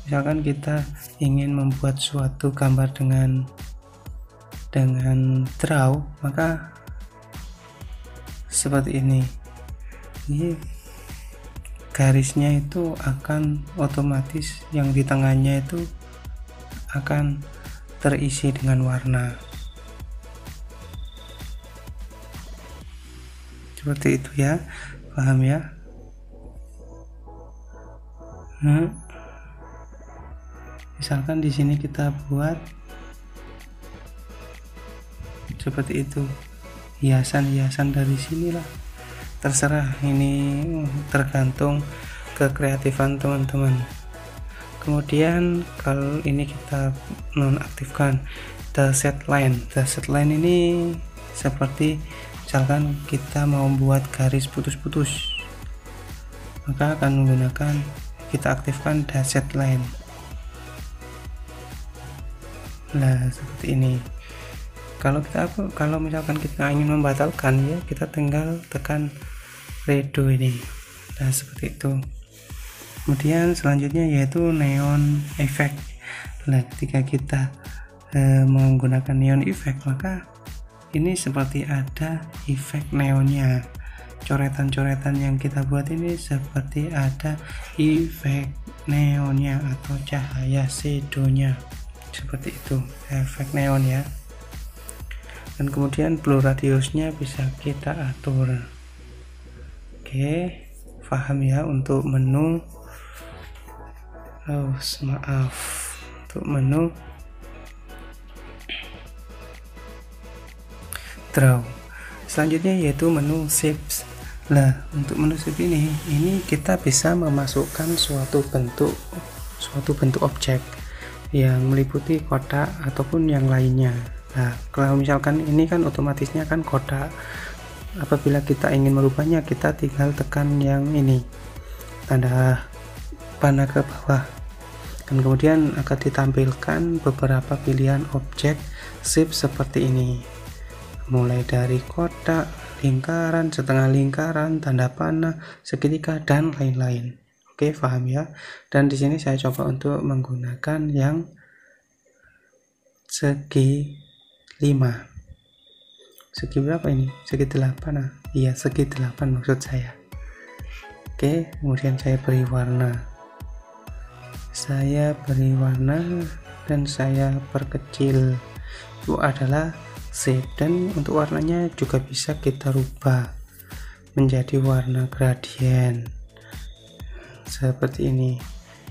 Misalkan kita ingin membuat suatu gambar dengan draw, maka seperti ini. Ini garisnya itu akan otomatis yang di tengahnya itu akan terisi dengan warna. seperti itu ya, paham ya. Misalkan di sini kita buat seperti itu, hiasan-hiasan dari sinilah, terserah, ini tergantung kekreatifan teman-teman. Kemudian kalau ini kita nonaktifkan the set line. The set line ini seperti misalkan kita mau buat garis putus-putus, maka akan menggunakan, kita aktifkan the set line. Nah seperti ini. Kalau misalkan kita ingin membatalkan ya, kita tinggal tekan redo ini. Nah seperti itu. Kemudian selanjutnya yaitu neon effect. Nah ketika kita menggunakan neon effect, maka ini seperti ada efek neonnya. Coretan-coretan yang kita buat ini seperti ada efek neonnya atau cahaya shadownya, seperti itu, efek neon ya. Dan kemudian blur radiusnya bisa kita atur. Oke, paham ya. Untuk menu untuk menu draw, selanjutnya yaitu menu shapes. Nah untuk menu shape ini kita bisa memasukkan suatu bentuk objek yang meliputi kotak ataupun yang lainnya. Nah kalau misalkan ini kan otomatisnya kan kotak, apabila kita ingin merubahnya kita tinggal tekan yang ini, tanda panah ke bawah, dan kemudian akan ditampilkan beberapa pilihan objek shape seperti ini, mulai dari kotak, lingkaran, setengah lingkaran, tanda panah, segitiga, dan lain-lain. Oke, paham ya. Dan di sini saya coba untuk menggunakan yang segi 5. Segi berapa ini? Segi 8. Nah, iya, segi 8 maksud saya. Oke, kemudian saya beri warna. Dan saya perkecil. Itu adalah shape, dan untuk warnanya juga bisa kita rubah menjadi warna gradien seperti ini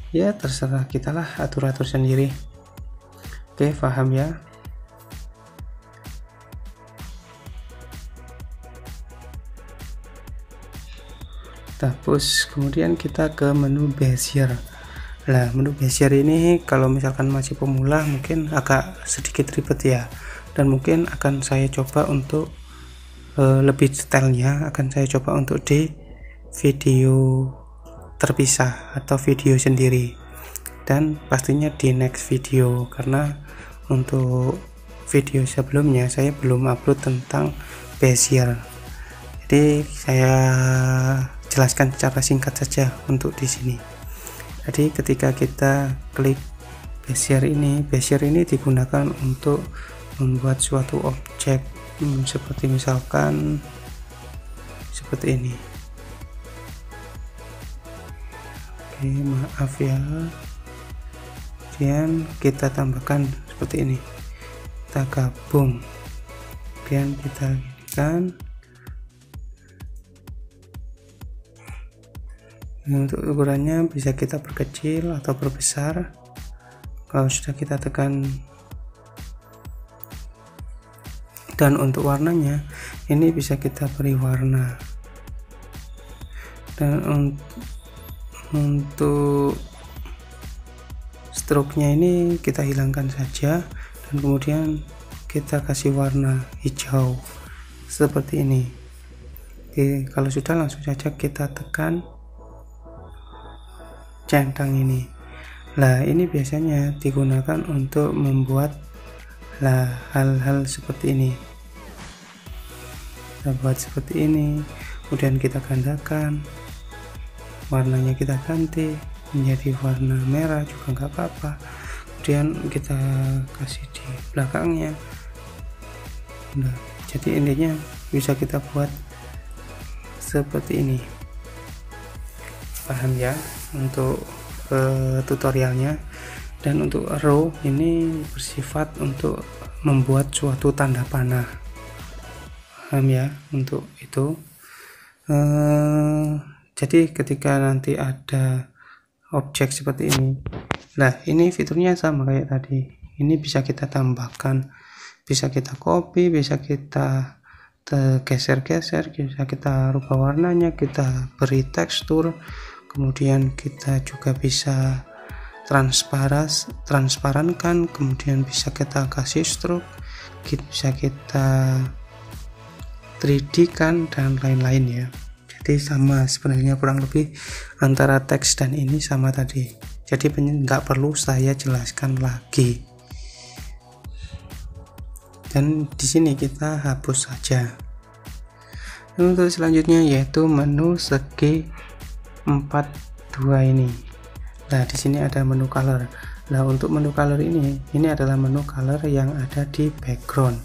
ya, terserah kita lah, atur-atur sendiri. Oke, paham ya. Terus kemudian kita ke menu Bezier. Nah menu Bezier ini kalau misalkan masih pemula mungkin agak sedikit ribet ya, dan mungkin akan saya coba untuk lebih detailnya akan saya coba untuk di video terpisah atau video sendiri, dan pastinya di next video, karena untuk video sebelumnya saya belum upload tentang Bezier, jadi saya jelaskan secara singkat saja untuk di sini. Jadi ketika kita klik Bezier ini digunakan untuk membuat suatu objek seperti misalkan seperti ini. Oke, maaf ya. Kemudian kita tambahkan seperti ini, kita gabung, kemudian kita ginikan. Untuk ukurannya bisa kita perkecil atau perbesar. Kalau sudah kita tekan, dan untuk warnanya ini bisa kita beri warna, dan untuk stroke-nya ini kita hilangkan saja, dan kemudian kita kasih warna hijau seperti ini. Oke, kalau sudah langsung saja kita tekan centang ini. Nah ini biasanya digunakan untuk membuat hal-hal seperti ini. Kita buat seperti ini, kemudian kita gandakan warnanya, kita ganti menjadi warna merah juga nggak apa-apa, kemudian kita kasih di belakangnya. Nah jadi intinya bisa kita buat seperti ini, paham ya untuk tutorialnya. Dan untuk row ini bersifat untuk membuat suatu tanda panah, paham ya untuk itu. Jadi ketika nanti ada objek seperti ini, nah ini fiturnya sama kayak tadi, ini bisa kita tambahkan, bisa kita copy, bisa kita geser-geser, bisa kita rubah warnanya, kita beri tekstur, kemudian kita juga bisa transparankan, kemudian bisa kita kasih stroke, bisa kita 3D kan, dan lain-lain ya. Jadi sama sebenarnya, kurang lebih antara teks dan ini sama tadi, jadi nggak perlu saya jelaskan lagi. Dan di sini kita hapus saja. Untuk selanjutnya yaitu menu segi 42 ini. Nah, di sini ada menu color. Nah, untuk menu color ini adalah menu color yang ada di background.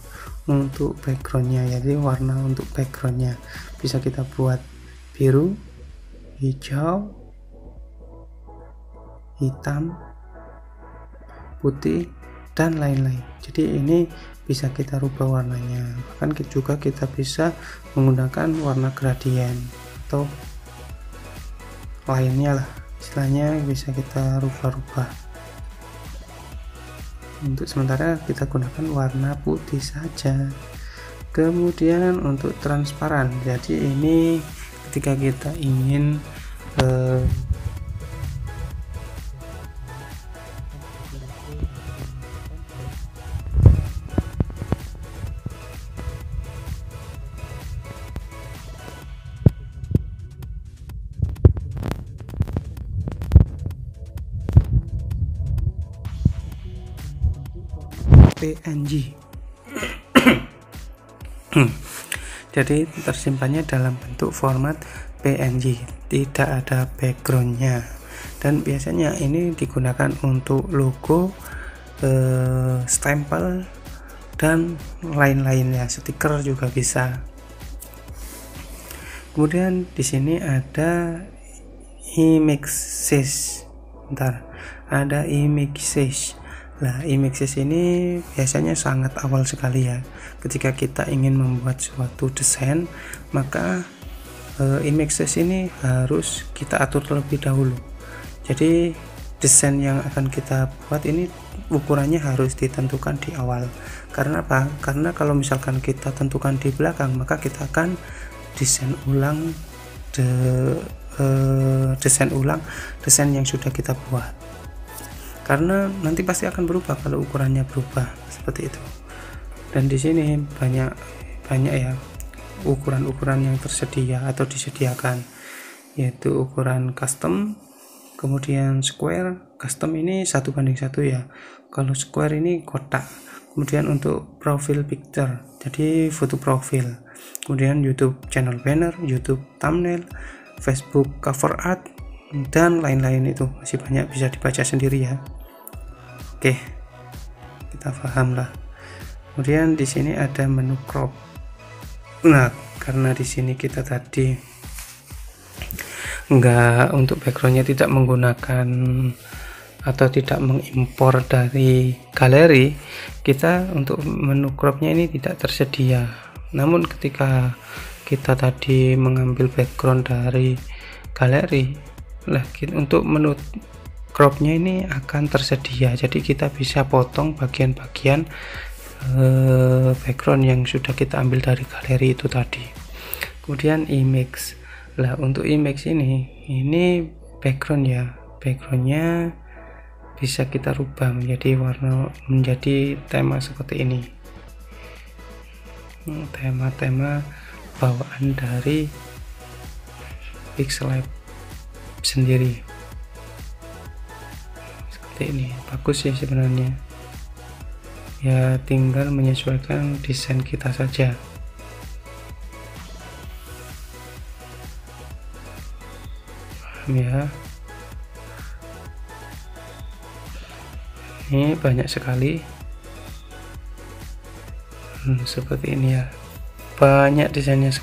Untuk backgroundnya, jadi warna untuk backgroundnya bisa kita buat biru, hijau, hitam, putih, dan lain-lain. Jadi ini bisa kita rubah warnanya, bahkan juga kita bisa menggunakan warna gradien atau lainnya lah, istilahnya bisa kita rubah-rubah. Untuk sementara kita gunakan warna putih saja. Kemudian untuk transparan, jadi ini ketika kita ingin PNG jadi tersimpannya dalam bentuk format PNG, tidak ada backgroundnya, dan biasanya ini digunakan untuk logo, stempel, dan lain-lainnya, stiker juga bisa. Kemudian di sini ada images, ada images. Nah, images ini biasanya sangat awal sekali ya. Ketika kita ingin membuat suatu desain, maka images ini harus kita atur terlebih dahulu. Jadi desain yang akan kita buat ini ukurannya harus ditentukan di awal. Karena apa? Karena kalau misalkan kita tentukan di belakang, maka kita akan desain ulang desain yang sudah kita buat. Karena nanti pasti akan berubah kalau ukurannya berubah seperti itu. Dan di sini banyak ya ukuran-ukuran yang tersedia atau disediakan, yaitu ukuran custom, kemudian square. Custom ini 1:1 ya, kalau square ini kotak. Kemudian untuk profile picture, jadi foto profil, kemudian YouTube channel banner, YouTube thumbnail, Facebook cover art, dan lain-lain. Itu masih banyak, bisa dibaca sendiri ya. Oke, kita paham lah. Kemudian di sini ada menu crop. Nah, karena di sini kita tadi enggak, untuk backgroundnya tidak menggunakan atau tidak mengimpor dari galeri, kita untuk menu cropnya ini tidak tersedia. Namun ketika kita tadi mengambil background dari galeri, untuk menu cropnya ini akan tersedia, jadi kita bisa potong bagian-bagian background yang sudah kita ambil dari galeri itu tadi. Kemudian image. Lah, untuk image ini background ya, backgroundnya bisa kita rubah menjadi warna, menjadi tema seperti ini, tema-tema bawaan dari Pixellab sendiri. Seperti ini, bagus sih sebenarnya ya, tinggal menyesuaikan desain kita saja. Paham ya, ini banyak sekali seperti ini ya, banyak desainnya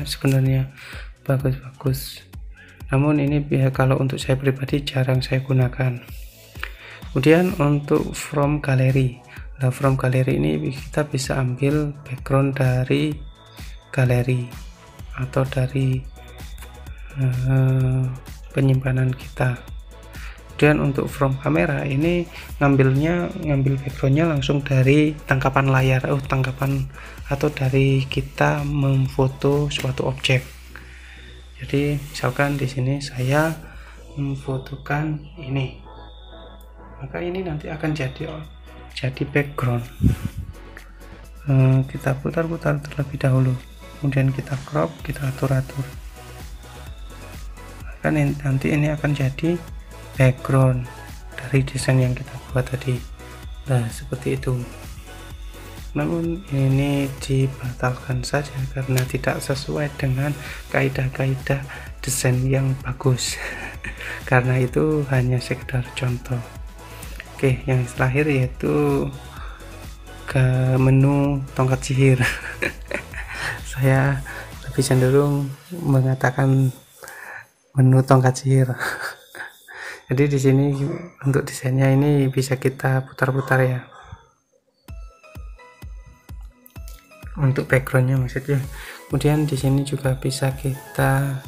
sebenarnya, bagus-bagus. Namun ini kalau untuk saya pribadi jarang saya gunakan. Kemudian untuk from gallery. Nah, from gallery ini kita bisa ambil background dari galeri atau dari penyimpanan kita. Dan untuk from kamera ini ngambil backgroundnya langsung dari tangkapan layar, tangkapan atau dari kita memfoto suatu objek. Jadi misalkan di sini saya memfotokan ini, maka ini nanti akan jadi background. Kita putar-putar terlebih dahulu, kemudian kita crop, kita atur-atur, kan nanti ini akan jadi background dari desain yang kita buat tadi. Nah, seperti itu. Namun ini dibatalkan saja karena tidak sesuai dengan kaidah-kaidah desain yang bagus. Karena itu hanya sekedar contoh. Oke, yang terakhir yaitu ke menu tongkat sihir. Saya lebih cenderung mengatakan menu tongkat sihir. Jadi di sini untuk desainnya ini bisa kita putar-putar ya. Untuk backgroundnya maksudnya. Kemudian di sini juga bisa kita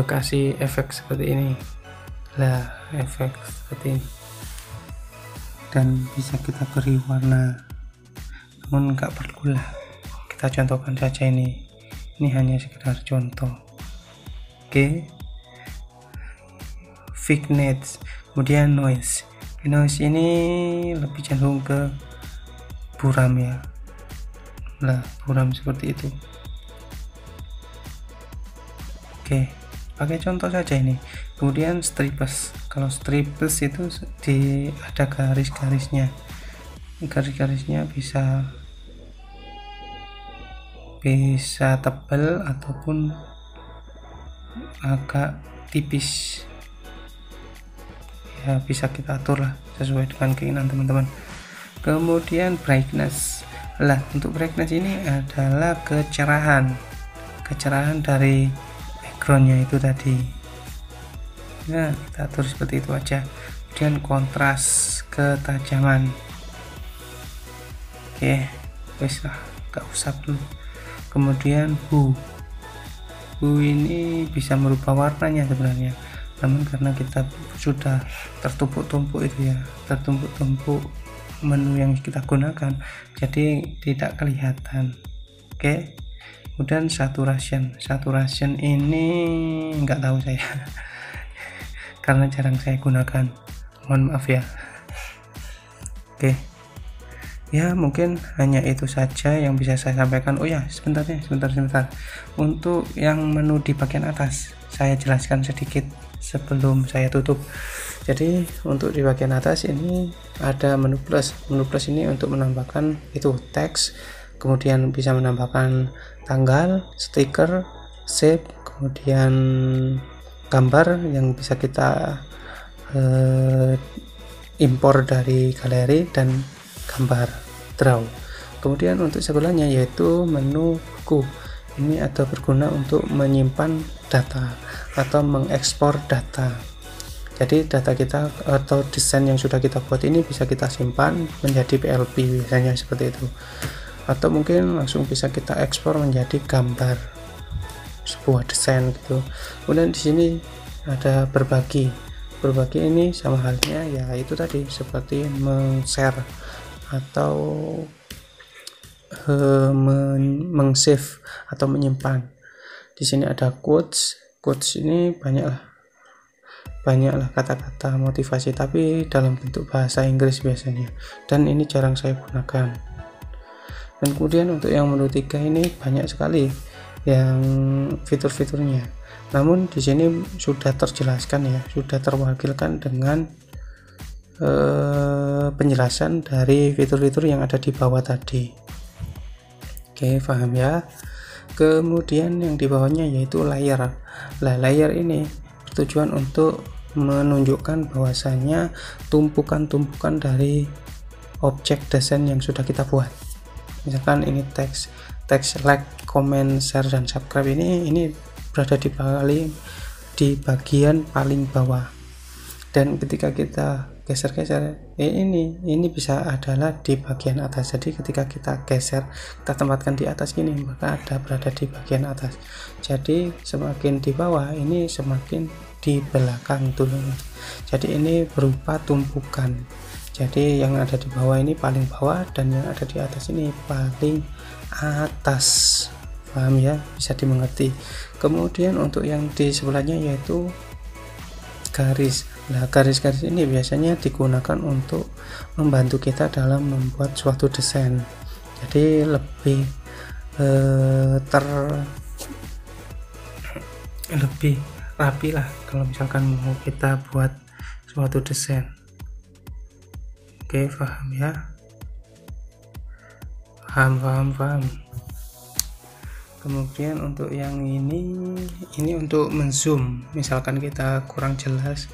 kasih efek seperti ini. Lah, efek seperti ini. Dan bisa kita beri warna. Namun enggak perlu lah. Kita contohkan saja ini. Ini hanya sekedar contoh. Oke. Vignette, kemudian noise ini lebih cenderung ke buram ya. Lah, buram seperti itu. Oke, pakai contoh saja ini. Kemudian stripes, kalau stripes itu ada garis-garisnya. Garis-garisnya bisa tebal ataupun agak tipis ya, bisa kita atur lah sesuai dengan keinginan teman-teman. Kemudian brightness, lah untuk brightness ini adalah kecerahan dari backgroundnya itu tadi. Nah, kita atur seperti itu aja. Kemudian kontras, ketajaman. Oke, wes lah, gak usah dulu. Kemudian hue ini bisa merubah warnanya sebenarnya, namun karena kita sudah tertumpuk-tumpuk itu ya, tertumpuk-tumpuk menu yang kita gunakan, jadi tidak kelihatan. Oke. Kemudian saturation ini nggak tahu saya karena jarang saya gunakan, mohon maaf ya. Oke ya, mungkin hanya itu saja yang bisa saya sampaikan. Oh ya, sebentar. Untuk yang menu di bagian atas saya jelaskan sedikit sebelum saya tutup. Jadi untuk di bagian atas ini ada menu plus ini untuk menambahkan itu teks, kemudian bisa menambahkan tanggal, stiker, shape, kemudian gambar yang bisa kita impor dari galeri, dan gambar draw. Kemudian untuk sebelahnya yaitu menu buku. Ini ada berguna untuk menyimpan data atau mengekspor data. Jadi data kita atau desain yang sudah kita buat ini bisa kita simpan menjadi PLP biasanya seperti itu. Atau mungkin langsung bisa kita ekspor menjadi gambar sebuah desain gitu. Kemudian di sini ada berbagi ini sama halnya ya itu tadi, seperti men-share atau meng-save atau menyimpan. Di sini ada quotes ini banyaklah kata-kata motivasi, tapi dalam bentuk bahasa Inggris biasanya, dan ini jarang saya gunakan. Dan kemudian untuk yang menu 3 ini banyak sekali yang fitur-fiturnya, namun di sini sudah terjelaskan ya, sudah terwakilkan dengan penjelasan dari fitur-fitur yang ada di bawah tadi. Oke, paham ya. Kemudian yang di bawahnya yaitu layer. Nah, layer ini bertujuan untuk menunjukkan bahwasanya tumpukan-tumpukan dari objek desain yang sudah kita buat. Misalkan ini teks like, comment, share, dan subscribe ini berada di bagian paling bawah. Dan ketika kita geser-geser. Ini bisa adalah di bagian atas. Jadi ketika kita geser, kita tempatkan di atas gini, maka ada berada di bagian atas. Jadi semakin di bawah ini semakin di belakang tulangnya. Jadi ini berupa tumpukan. Jadi yang ada di bawah ini paling bawah dan yang ada di atas ini paling atas. Paham ya? Bisa dimengerti. Kemudian untuk yang di sebelahnya yaitu garis. Nah, garis-garis ini biasanya digunakan untuk membantu kita dalam membuat suatu desain. Jadi lebih lebih rapi lah kalau misalkan mau kita buat suatu desain. Oke, paham ya? Paham. Kemudian untuk yang ini untuk menzoom, misalkan kita kurang jelas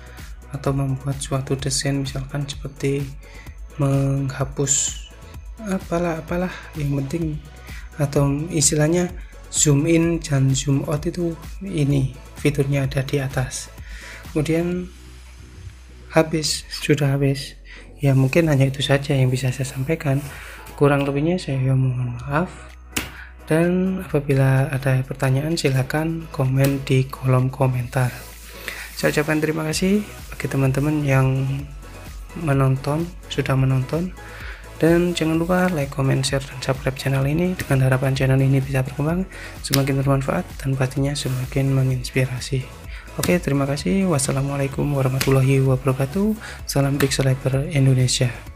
atau membuat suatu desain, misalkan seperti menghapus apalah yang penting, atau istilahnya zoom in dan zoom out, itu ini fiturnya ada di atas. Kemudian sudah habis ya, mungkin hanya itu saja yang bisa saya sampaikan. Kurang lebihnya saya mohon maaf. Dan apabila ada pertanyaan silakan komen di kolom komentar. Saya ucapkan terima kasih bagi teman-teman yang sudah menonton, dan jangan lupa like, comment, share, dan subscribe channel ini dengan harapan channel ini bisa berkembang, semakin bermanfaat dan pastinya semakin menginspirasi. Oke, terima kasih. Wassalamualaikum warahmatullahi wabarakatuh. Salam Pixel Liber Indonesia.